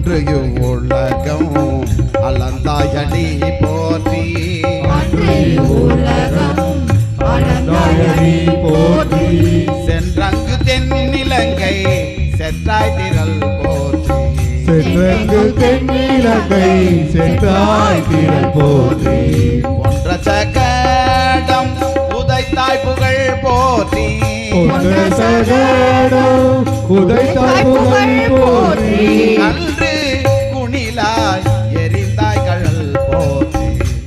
அன்று உலகம் அளந்தாயடி போற்றி சென்றங்கு தென்னிலங்கை சென்றாய் திரள் போற்றி சென்றங்கு தென்னிலங்கை சென்றாய் திரள் போற்றி ஒன்ற சகடம் உதைத்தாய் புகழ் போற்றி ஒன்ற சகடம் உதைத்தாய் புகழ் போற்றி அன்று குணிலாய் எரிந்தாய் கழல் போற்றி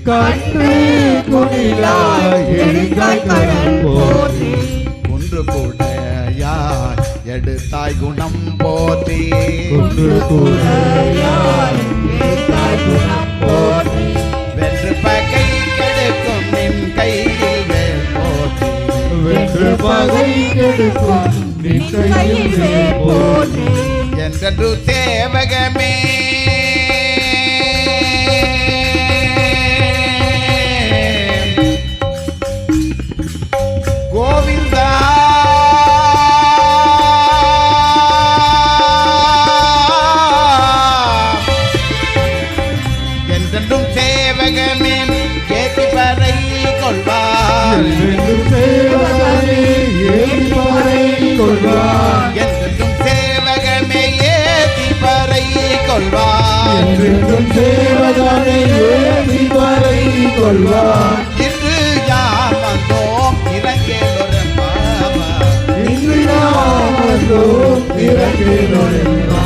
கன்று குணிலாய் எரிந்தாய் கழல் போற்றி குன்று கூடையாய் எடுத்தாய் குணம் போற்றி குன்று கூடையாய் எடுத்தாய் குணம் போற்றி வென்று பகை கெடுக்கும் நின் கையில் வேல் போற்றி வென்று பகை கெடுக்கும் நின் கையில் வேல் போற்றி என்றென்று சேவகமே கோவிந்தா என்றென்றும் சேவகமே கேட்டி பறை கொள்வார் என்றென்றும் சேவகமே ஏத்தி பறை கொள்வார் என்றென்றும் சேவகமே ஏத்தி பறை கொள்வார் என்றென்றும் சேவகமே ஏத்தி பறை கொள்வார் இன்று யார் வந்தோம் இறங்கேலொரு மாமா இன்று நாம் வந்தோம் இறங்கினோம்